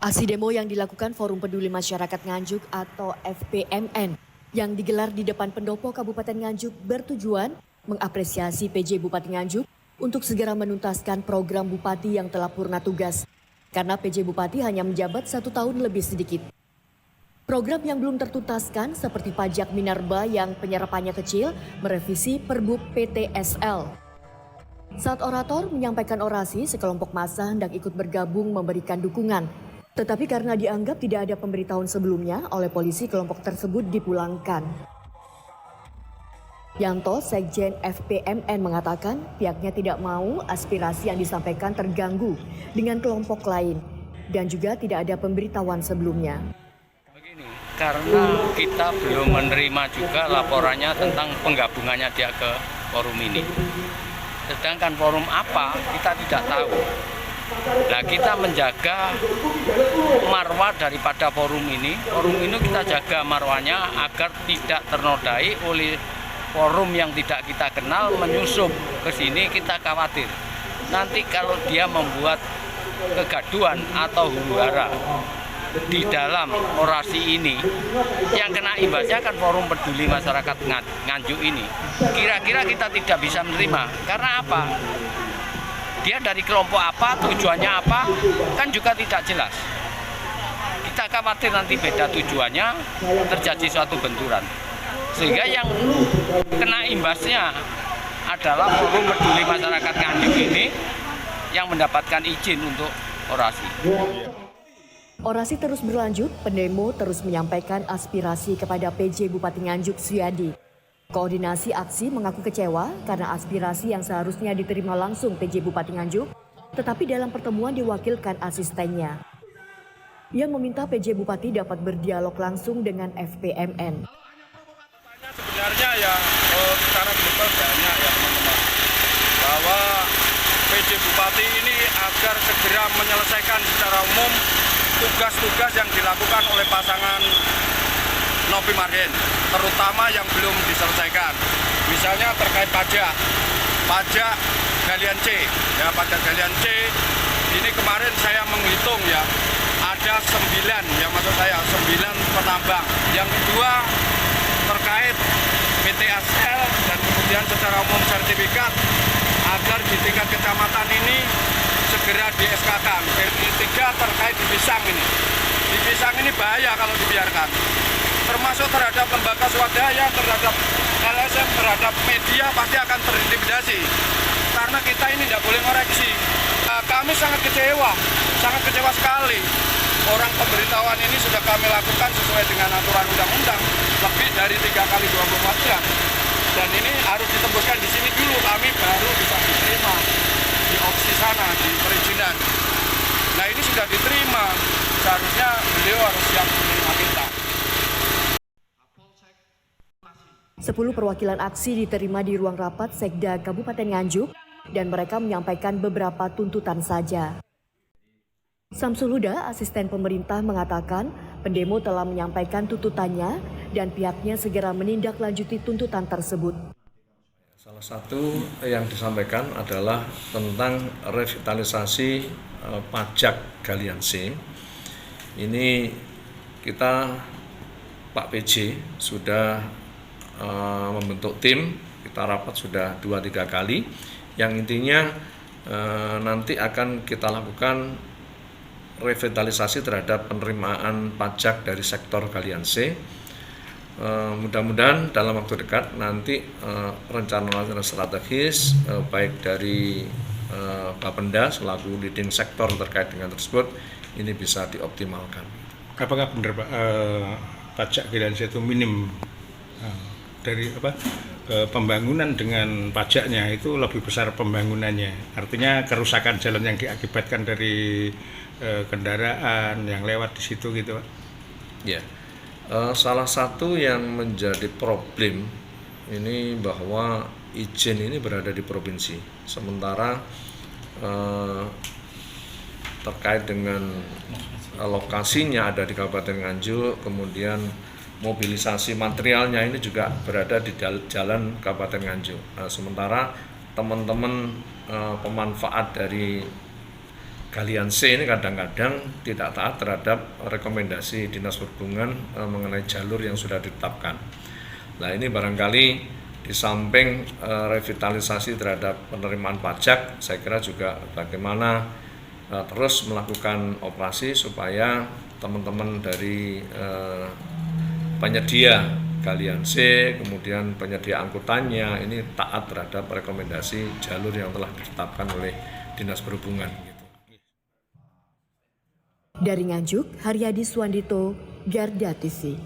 Aksi demo yang dilakukan Forum Peduli Masyarakat Nganjuk atau FPMN yang digelar di depan pendopo Kabupaten Nganjuk bertujuan mengapresiasi PJ Bupati Nganjuk untuk segera menuntaskan program Bupati yang telah purna tugas. Karena PJ Bupati hanya menjabat 1 tahun lebih sedikit. Program yang belum tertuntaskan seperti pajak minerba yang penyerapannya kecil merevisi Perbub PTSL. Saat orator menyampaikan orasi, sekelompok massa hendak ikut bergabung memberikan dukungan. Tetapi karena dianggap tidak ada pemberitahuan sebelumnya, oleh polisi kelompok tersebut dipulangkan. Yanto, Sekjen FPMN mengatakan pihaknya tidak mau aspirasi yang disampaikan terganggu dengan kelompok lain dan juga tidak ada pemberitahuan sebelumnya. Begini, karena kita belum menerima juga laporannya tentang penggabungannya dia ke forum ini. Sedangkan forum apa kita tidak tahu. Nah, kita menjaga marwah daripada forum ini kita jaga marwahnya agar tidak ternodai oleh forum yang tidak kita kenal menyusup ke sini. Kita khawatir nanti kalau dia membuat kegaduhan atau huru-hara di dalam orasi ini, yang kena imbasnya kan Forum Peduli Masyarakat Nganjuk ini. Kira-kira kita tidak bisa menerima, karena apa? Dia dari kelompok apa, tujuannya apa, kan juga tidak jelas. Kita khawatir nanti beda tujuannya, terjadi suatu benturan. Sehingga yang kena imbasnya adalah Forum Peduli Masyarakat Nganjuk ini yang mendapatkan izin untuk orasi. Orasi terus berlanjut, pendemo terus menyampaikan aspirasi kepada PJ Bupati Nganjuk Suyadi. Koordinasi aksi mengaku kecewa karena aspirasi yang seharusnya diterima langsung PJ Bupati Nganjuk, tetapi dalam pertemuan diwakilkan asistennya. Ia meminta PJ Bupati dapat berdialog langsung dengan FPMN. Sebenarnya ya secara global banyak ya teman-teman, bahwa PJ Bupati ini agar segera menyelesaikan secara umum tugas-tugas yang dilakukan oleh pasangan Novi Marhen, terutama yang belum diselesaikan. Misalnya terkait pajak galian C, ya pajak galian C. Ini kemarin saya menghitung ya, ada 9 ya, maksud saya 9 penambang. Yang kedua terkait PTSL dan kemudian secara umum sertifikat agar di tingkat kecamatan ini segera di-SK-kan. Yang ketiga terkait di Pisang ini. Di Pisang ini bahaya kalau dibiarkan. Termasuk terhadap lembaga swadaya, terhadap LSM, terhadap media pasti akan terintimidasi. Karena kita ini tidak boleh ngoreksi. Kami sangat kecewa sekali. Orang pemberitahuan ini sudah kami lakukan sesuai dengan aturan undang-undang lebih dari 3 kali 24 jam. Dan ini harus ditembuskan di sini dulu, kami baru bisa diterima di opsi sana, di perizinan. Nah ini sudah diterima, seharusnya beliau harus siap menerima kita. 10 perwakilan aksi diterima di ruang rapat Sekda Kabupaten Nganjuk dan mereka menyampaikan beberapa tuntutan saja. Samsul Huda, asisten pemerintah, mengatakan pendemo telah menyampaikan tuntutannya dan pihaknya segera menindaklanjuti tuntutan tersebut. Salah satu yang disampaikan adalah tentang revitalisasi pajak galian C. Ini kita Pak PJ sudah membentuk tim, kita rapat sudah 2-3 kali, yang intinya nanti akan kita lakukan revitalisasi terhadap penerimaan pajak dari sektor galian C. Mudah-mudahan dalam waktu dekat nanti rencana strategis baik dari Bapenda selaku leading sektor terkait dengan tersebut ini bisa dioptimalkan. Apakah benar Pak, pajak galian C itu minim dari pembangunan dengan pajaknya itu lebih besar pembangunannya, artinya kerusakan jalan yang diakibatkan dari kendaraan yang lewat di situ gitu Pak? Ya, salah satu yang menjadi problem ini bahwa izin ini berada di provinsi, sementara terkait dengan lokasinya ada di Kabupaten Nganjuk, kemudian mobilisasi materialnya ini juga berada di jalan Kabupaten Nganjuk. Sementara teman-teman pemanfaat dari Galian C ini kadang-kadang tidak taat terhadap rekomendasi Dinas Perhubungan mengenai jalur yang sudah ditetapkan. Nah, ini barangkali di samping revitalisasi terhadap penerimaan pajak, saya kira juga bagaimana terus melakukan operasi supaya teman-teman dari penyedia Galian C, kemudian penyedia angkutannya ini taat terhadap rekomendasi jalur yang telah ditetapkan oleh Dinas Perhubungan. Dari Nganjuk, Haryadi Suwandito, Garda TV.